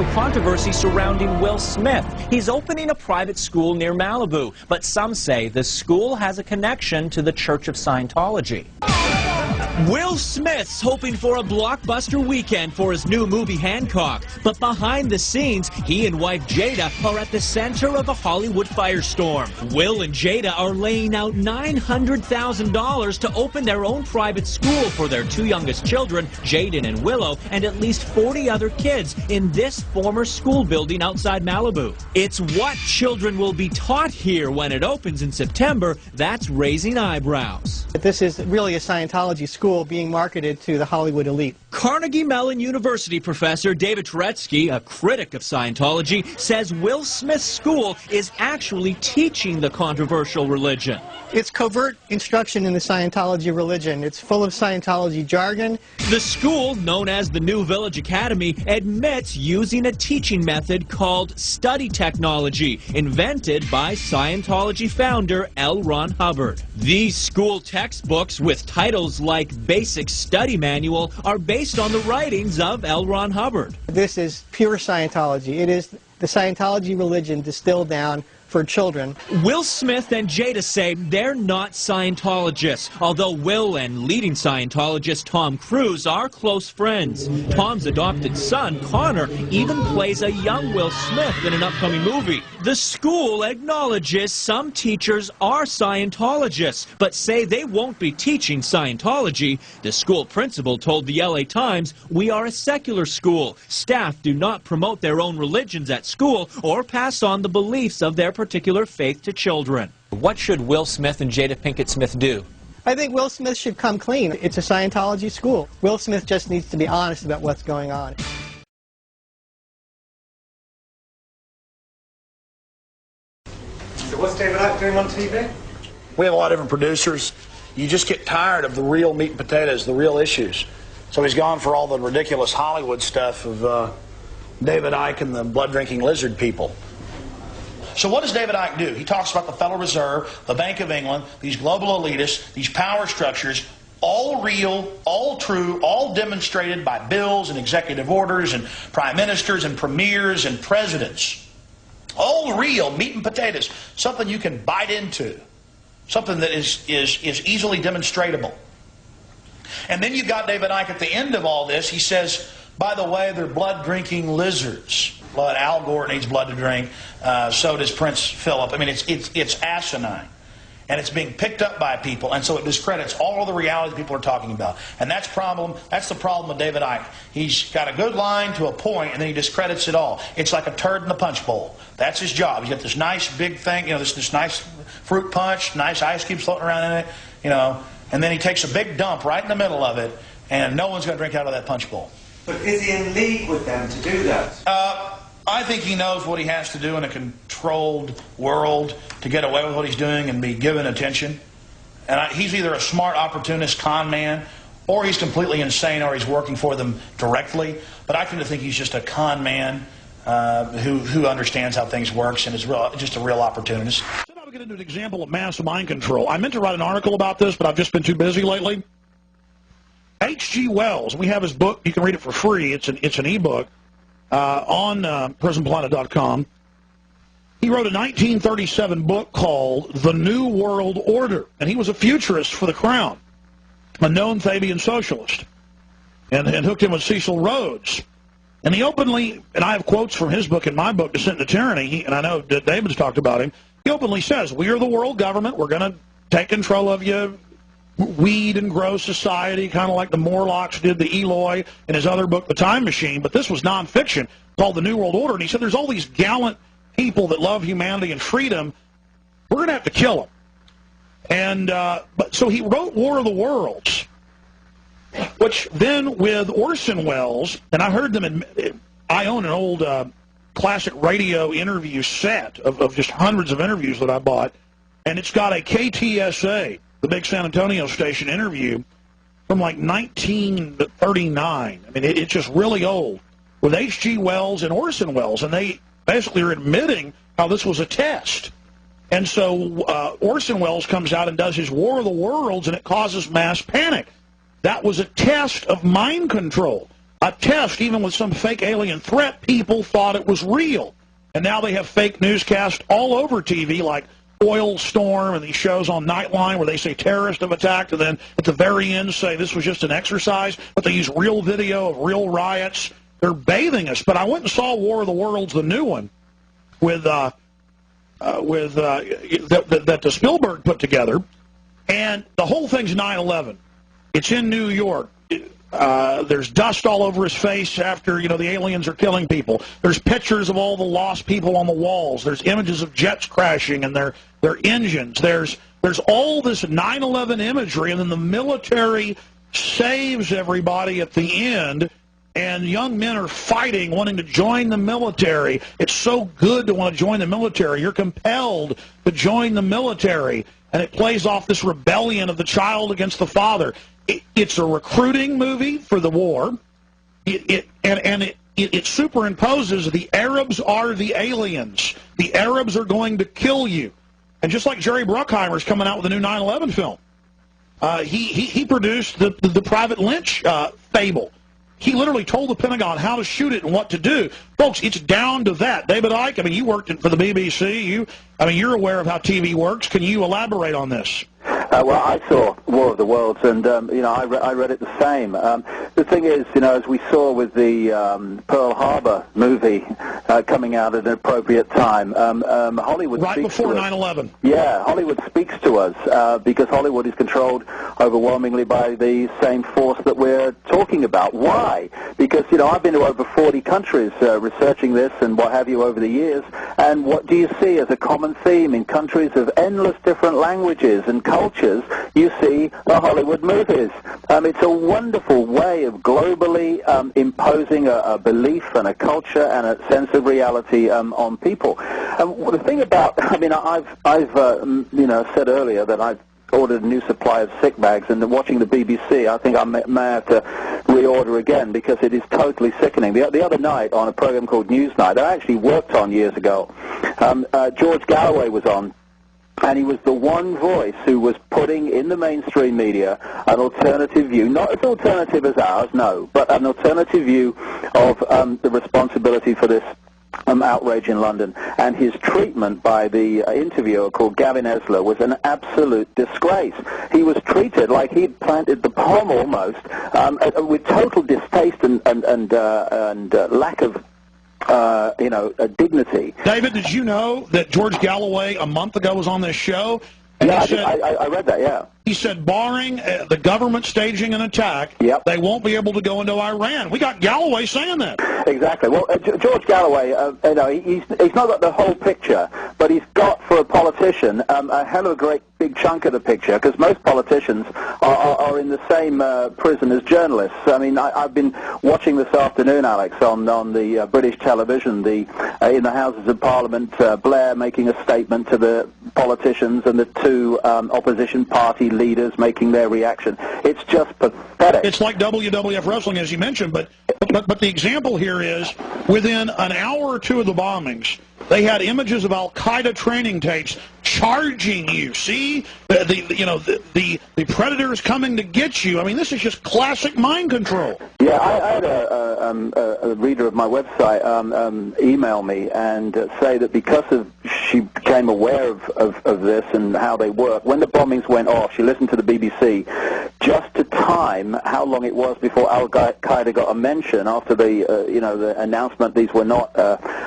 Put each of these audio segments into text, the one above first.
over controversy surrounding Will Smith. He's opening a private school near Malibu, but some say the school has a connection to the Church of Scientology. Will Smith's hoping for a blockbuster weekend for his new movie Hancock, but behind the scenes, he and wife Jada are at the center of a Hollywood firestorm. Will and Jada are laying out $900,000 to open their own private school for their two youngest children, Jaden and Willow, and at least 40 other kids in this former school building outside Malibu. It's what children will be taught here when it opens in September that's raising eyebrows. This is really a Scientology school being marketed to the Hollywood elite. Carnegie Mellon University professor David Turetsky, a critic of Scientology, says Will Smith's school is actually teaching the controversial religion. It's covert instruction in the Scientology religion. It's full of Scientology jargon. The school, known as the New Village Academy, admits using a teaching method called study technology, invented by Scientology founder L. Ron Hubbard. These school textbooks, with titles like Basic Study Manual, are based on the writings of L. Ron Hubbard. This is pure Scientology. It is the Scientology religion distilled down for children. Will Smith and Jada say they're not Scientologists, although Will and leading Scientologist Tom Cruise are close friends. Tom's adopted son, Connor, even plays a young Will Smith in an upcoming movie. The school acknowledges some teachers are Scientologists, but say they won't be teaching Scientology. The school principal told the LA Times, "We are a secular school. Staff do not promote their own religions at school or pass on the beliefs of their particular faith to children." What should Will Smith and Jada Pinkett Smith do? I think Will Smith should come clean. It's a Scientology school. Will Smith just needs to be honest about what's going on. So what's David Icke doing on TV? We have a lot of different producers. You just get tired of the real meat and potatoes, the real issues. So he's gone for all the ridiculous Hollywood stuff of David Icke and the blood-drinking lizard people. So what does David Icke do? He talks about the Federal Reserve, the Bank of England, these global elitists, these power structures, all real, all true, all demonstrated by bills and executive orders and prime ministers and premiers and presidents. All real meat and potatoes, something you can bite into, something that is easily demonstratable. And then you got David Icke at the end of all this. He says, by the way, they're blood-drinking lizards. Blood, Al Gore needs blood to drink. So does Prince Philip. I mean, it's asinine. And it's being picked up by people, and so it discredits all of the reality people are talking about. And that's the problem with David Icke. He's got a good line to a point, and then he discredits it all. It's like a turd in the punch bowl. That's his job. He's got this nice big thing, you know, this nice fruit punch, nice ice cubes floating around in it, you know, and then he takes a big dump right in the middle of it, and no one's going to drink out of that punch bowl. But is he in league with them to do that? I think he knows what he has to do in a controlled world to get away with what he's doing and be given attention. And he's either a smart opportunist con man, or he's completely insane, or he's working for them directly. But I tend to think he's just a con man who understands how things works and is just a real opportunist. I said I would get into an example of mass mind control. I meant to write an article about this, but I've just been too busy lately. H.G. Wells, we have his book. You can read it for free. It's an e-book. On prisonplanet.com. He wrote a 1937 book called The New World Order, and he was a futurist for the Crown, a known Fabian socialist, and hooked him with Cecil Rhodes. And he openly, and I have quotes from his book in my book, Descent into Tyranny, and I know that David's talked about him, he openly says, we are the world government, we're going to take control of you, weed and grow society, kind of like the Morlocks did the Eloy in his other book, The Time Machine. But this was nonfiction called The New World Order. And he said there's all these gallant people that love humanity and freedom. We're going to have to kill them. And so he wrote War of the Worlds, which then with Orson Welles, and I heard them, I own an old classic radio interview set of just hundreds of interviews that I bought. And it's got a KTSA, the big San Antonio station interview from like 1939. I mean, it's just really old, with H.G. Wells and Orson Welles, and they basically are admitting how this was a test. And so Orson Welles comes out and does his War of the Worlds, and it causes mass panic. That was a test of mind control. a test, even with some fake alien threat, people thought it was real. And now they have fake newscasts all over TV, like Oil Storm and these shows on Nightline where they say terrorists have attacked, and then at the very end say this was just an exercise, but they use real video of real riots. They're bathing us. But I went and saw War of the Worlds, the new one, that the Spielberg put together, and the whole thing's 9/11. It's in New York. There's dust all over his face after, the aliens are killing people. There's pictures of all the lost people on the walls. There's images of jets crashing and their engines. There's all this 9/11 imagery, and then the military saves everybody at the end, and young men are fighting, wanting to join the military. It's so good to want to join the military. You're compelled to join the military, and it plays off this rebellion of the child against the father. It's a recruiting movie for the war. It superimposes the Arabs are the aliens. The Arabs are going to kill you. And just like Jerry Bruckheimer's coming out with a new 9/11 film, he produced the Private Lynch fable. He literally told the Pentagon how to shoot it and what to do. Folks, it's down to that. David Icke, you worked for the BBC. You're aware of how TV works. Can you elaborate on this? Well, I saw War of the Worlds, and I read it the same. The thing is, as we saw with the Pearl Harbor movie coming out at an appropriate time, Hollywood right speaks before to 9/11. Yeah, Hollywood speaks to us because Hollywood is controlled overwhelmingly by the same force that we're talking about. Why? Because I've been to over 40 countries researching this and what have you over the years, and what do you see as a common theme in countries of endless different languages and cultures? You see the Hollywood movies. It's a wonderful way of globally imposing a belief and a culture and a sense of reality on people. The thing about, I've said earlier that I've ordered a new supply of sick bags, and watching the BBC, I think I may have to reorder again because it is totally sickening. The other night on a program called Newsnight, that I actually worked on years ago, George Galloway was on. And he was the one voice who was putting in the mainstream media an alternative view, not as alternative as ours, no, but an alternative view of the responsibility for this outrage in London. And his treatment by the interviewer called Gavin Esler was an absolute disgrace. He was treated like he'd planted the bomb almost, with total distaste and lack of dignity. David, did you know that George Galloway a month ago was on this show? And yeah, I read that, yeah. He said, barring the government staging an attack, they won't be able to go into Iran. We got Galloway saying that. Exactly. Well, George Galloway, he's not got the whole picture, but he's got, for a politician, a hell of a great big chunk of the picture, because most politicians are in the same prison as journalists. I've been watching this afternoon, Alex, on the British television, in the Houses of Parliament, Blair making a statement to the politicians and the two opposition party leaders making their reaction. It's just pathetic. It's like WWF wrestling, as you mentioned, but the example here is within an hour or two of the bombings, they had images of Al-Qaeda training tapes charging you. See, the predator is coming to get you. This is just classic mind control. Yeah, I had a reader of my website email me and say that because she became aware of this and how they work, when the bombings went off, she listened to the BBC just to time how long it was before Al-Qaeda got a mention after the announcement these were not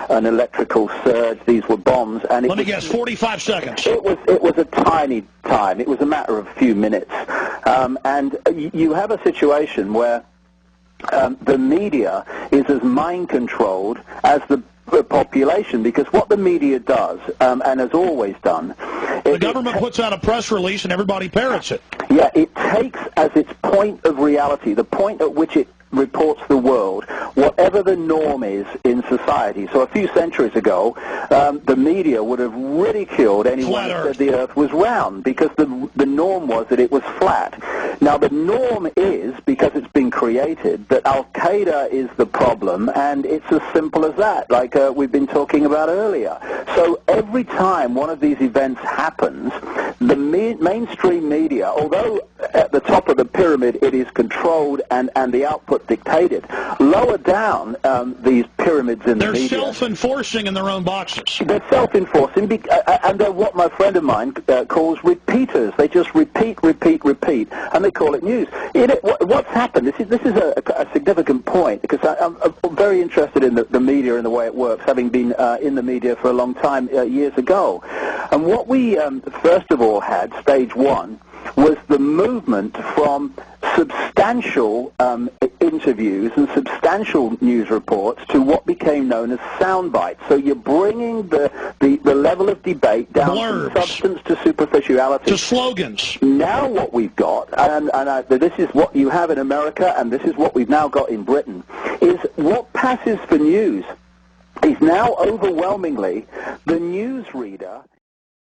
an electrical surge, these were bombs. And let me guess, 45 seconds. It was a tiny time. It was a matter of a few minutes. And you have a situation where the media is as mind-controlled as the population, because what the media does, and has always done... The government puts out a press release and everybody parrots it. Yeah, it takes as its point of reality, the point at which it reports the world, whatever the norm is in society. So a few centuries ago, the media would have ridiculed anyone who said the Earth was round, because the norm was that it was flat. Now the norm is, because it's been created, that Al-Qaeda is the problem, and it's as simple as that, like we've been talking about earlier. So every time one of these events happens, the mainstream media, although at the top of the pyramid pyramid, it is controlled and the output dictated. Lower down these pyramids in the media. They're self-enforcing in their own boxes. They're self-enforcing, and they're what my friend of mine calls repeaters. They just repeat, and they call it news. What's happened, this is a significant point, because I'm very interested in the media and the way it works, having been in the media for a long time years ago. And what we, first of all, had, stage one, was the movement from substantial interviews and substantial news reports to what became known as sound bites. So you're bringing the level of debate down Blurbs. from substance to superficiality. To slogans. Now what we've got, and this is what you have in America, and this is what we've now got in Britain, is what passes for news is now overwhelmingly the newsreader